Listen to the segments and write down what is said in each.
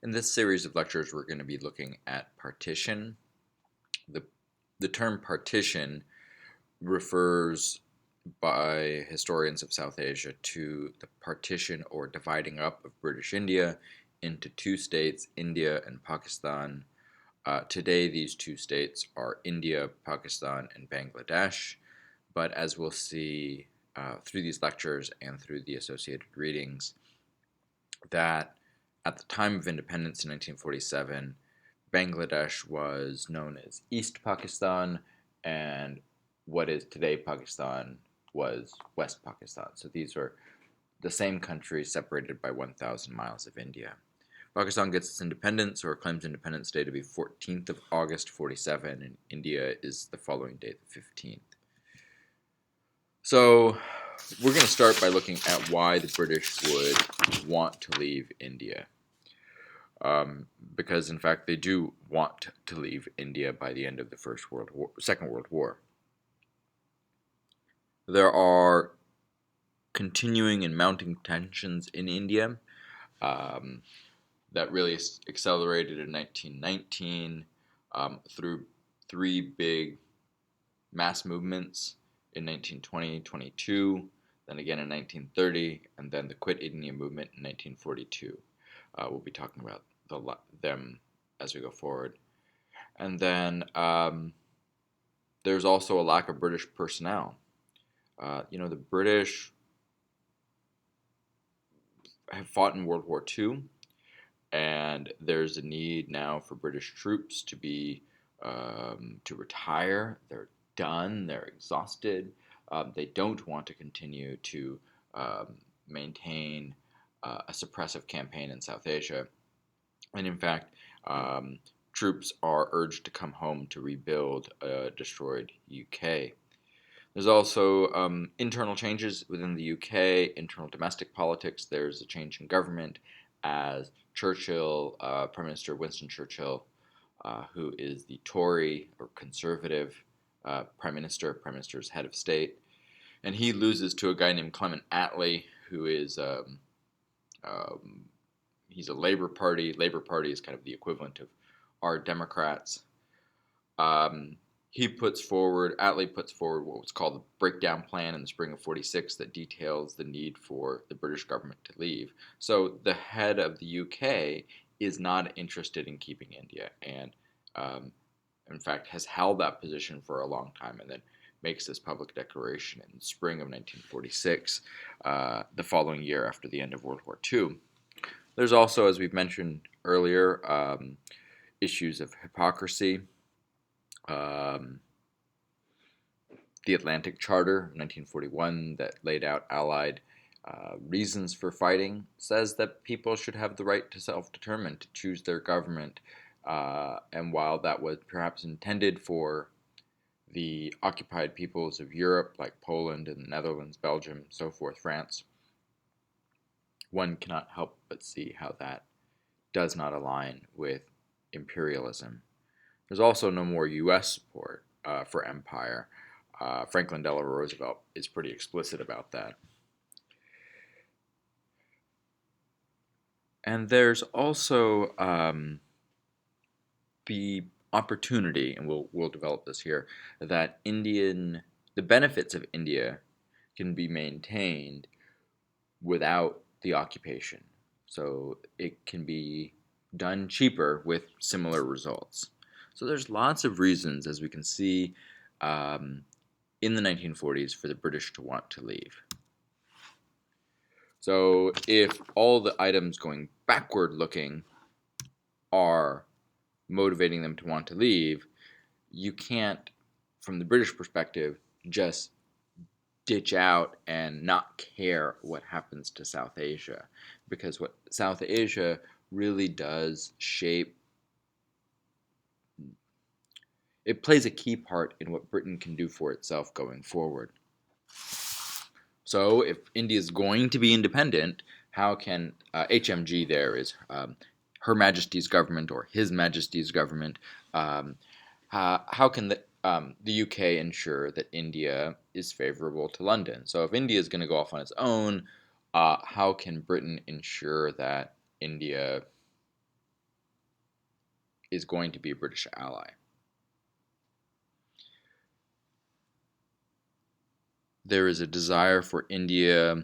In this series of lectures, we're going to be looking at partition. The, the term partition refers by historians of South Asia to the partition or dividing up of British India into two states, India and Pakistan. Today, these two states are India, Pakistan, and Bangladesh. But as we'll see through these lectures and through the associated readings, that at the time of independence in 1947, Bangladesh was known as East Pakistan, and what is today Pakistan was West Pakistan. So these are the same country separated by 1,000 miles of India. Pakistan gets its independence, or claims Independence Day, to be 14th of August 47, and India is the following day, the 15th. So we're going to start by looking at why the British would want to leave India. Because in fact they do want to leave India by the end of the Second World War. There are continuing and mounting tensions in India that really accelerated in 1919 through three big mass movements in 1920, 22, then again in 1930, and then the Quit India movement in 1942. We'll be talking about them as we go forward. And then there's also a lack of British personnel. The British have fought in World War II, and there's a need now for British troops to retire. They're done. They're exhausted. They don't want to continue to maintain a suppressive campaign in South Asia. And in fact, troops are urged to come home to rebuild a destroyed UK. There's also internal changes within the UK, internal domestic politics. There's a change in government as Churchill, Prime Minister Winston Churchill, who is the Tory or Conservative Prime Minister is head of state, and he loses to a guy named Clement Attlee, who is he's a Labour Party. Labour Party is kind of the equivalent of our Democrats. Attlee puts forward what was called the Breakdown Plan in the spring of '46 that details the need for the British government to leave. So the head of the UK is not interested in keeping India, and in fact has held that position for a long time, and then makes this public declaration in the spring of 1946, the following year after the end of World War II. There's also, as we've mentioned earlier, issues of hypocrisy. The Atlantic Charter, 1941, that laid out Allied reasons for fighting, says that people should have the right to self-determine, to choose their government. And while that was perhaps intended for the occupied peoples of Europe, like Poland and the Netherlands, Belgium, so forth, France, one cannot help but see how that does not align with imperialism. There's also no more U.S. support for empire. Franklin Delano Roosevelt is pretty explicit about that. And there's also the opportunity, and we'll develop this here, that the benefits of India can be maintained without the occupation. So it can be done cheaper with similar results. So there's lots of reasons, as we can see in the 1940s, for the British to want to leave. So if all the items going backward looking are motivating them to want to leave, you can't, from the British perspective, just ditch out and not care what happens to South Asia, because what South Asia really does shape, it plays a key part in what Britain can do for itself going forward. So if India is going to be independent, how can HMG there is Her Majesty's government or His Majesty's government, how can the UK ensure that India is favorable to London? So if India is going to go off on its own, how can Britain ensure that India is going to be a British ally. There is a desire for India,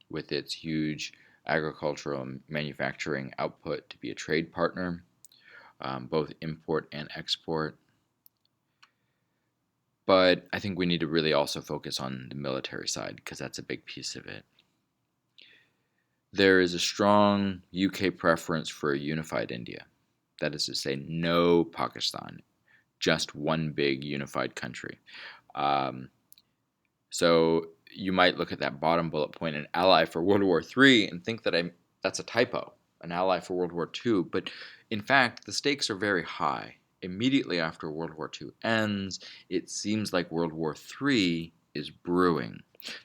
with its huge agricultural and manufacturing output, to be a trade partner, both import and export. But I think we need to really also focus on the military side, because that's a big piece of it. There is a strong UK preference for a unified India. That is to say, no Pakistan, just one big unified country. So you might look at that bottom bullet point, an ally for World War III, and think that that's a typo, an ally for World War II. But in fact, the stakes are very high. Immediately after World War II ends, it seems like World War III is brewing.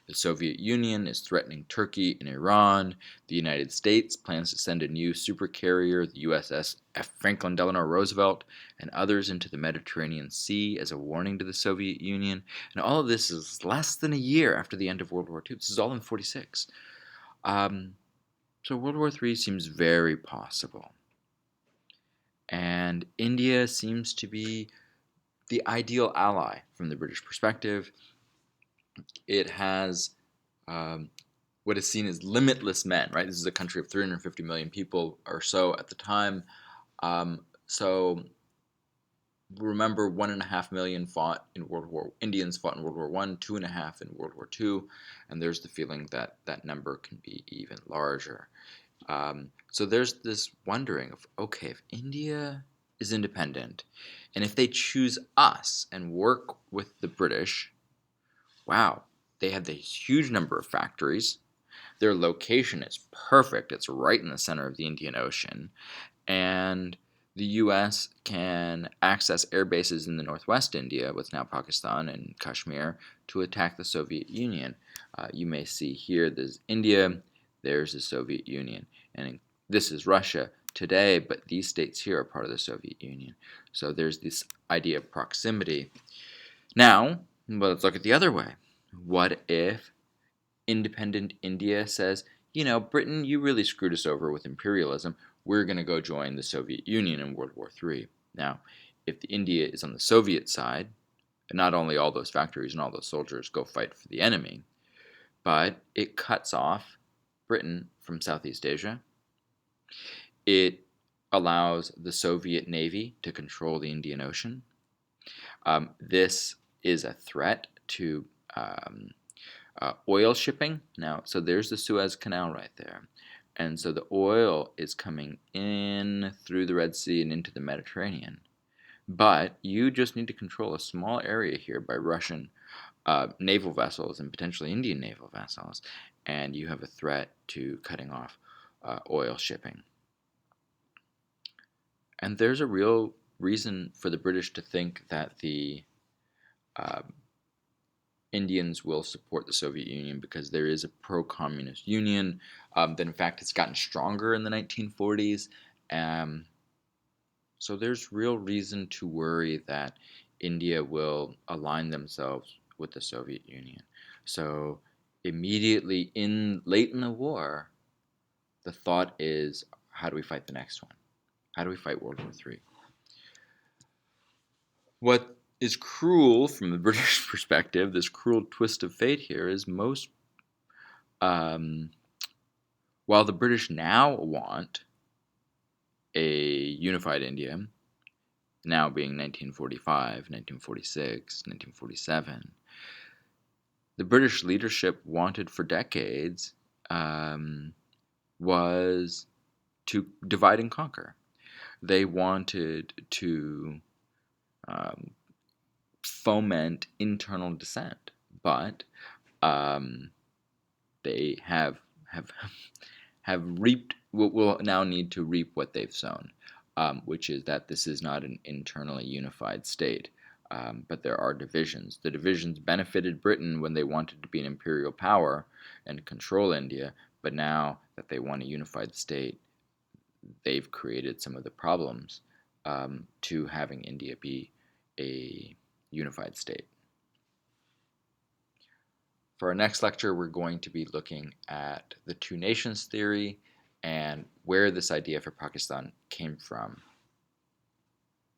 The Soviet Union is threatening Turkey and Iran. The United States plans to send a new supercarrier, the USS Franklin Delano Roosevelt, and others into the Mediterranean Sea as a warning to the Soviet Union. And all of this is less than a year after the end of World War II. This is all in 1946. So World War III seems very possible. And India seems to be the ideal ally from the British perspective. It has what is seen as limitless men, right? This is a country of 350 million people or so at the time. So remember, 1.5 million Indians fought in World War I, 2.5 in World War II, and there's the feeling that that number can be even larger. So there's this wondering of, okay, if India is independent, and if they choose us and work with the British, wow, they have this huge number of factories. Their location is perfect. It's right in the center of the Indian Ocean. And the U.S. can access air bases in the northwest India, what's now Pakistan and Kashmir, to attack the Soviet Union. You may see here, there's India, there's the Soviet Union. And this is Russia today, but these states here are part of the Soviet Union. So there's this idea of proximity. Now, let's look at the other way. What if independent India says, Britain, you really screwed us over with imperialism. We're going to go join the Soviet Union in World War III. Now, if the India is on the Soviet side, not only all those factories and all those soldiers go fight for the enemy, but it cuts off Britain from Southeast Asia. It allows the Soviet Navy to control the Indian Ocean. This is a threat to oil shipping. Now, so there's the Suez Canal right there. And so the oil is coming in through the Red Sea and into the Mediterranean. But you just need to control a small area here by Russian naval vessels and potentially Indian naval vessels, and you have a threat to cutting off oil shipping. And there's a real reason for the British to think that the Indians will support the Soviet Union, because there is a pro-communist union that in fact has gotten stronger in the 1940s. So there's real reason to worry that India will align themselves with the Soviet Union. So immediately late in the war, the thought is, how do we fight the next one? How do we fight World War III? What is cruel from the British perspective, this cruel twist of fate here, is while the British now want a unified India, now being 1945, 1946, 1947, the British leadership wanted for decades was to divide and conquer. They wanted to foment internal dissent, but they have reaped, will now need to reap what they've sown, which is that this is not an internally unified state, but there are divisions. The divisions benefited Britain when they wanted to be an imperial power and control India, but now that they want a unified state, they've created some of the problems to having India be a unified state. For our next lecture, we're going to be looking at the two nations theory and where this idea for Pakistan came from.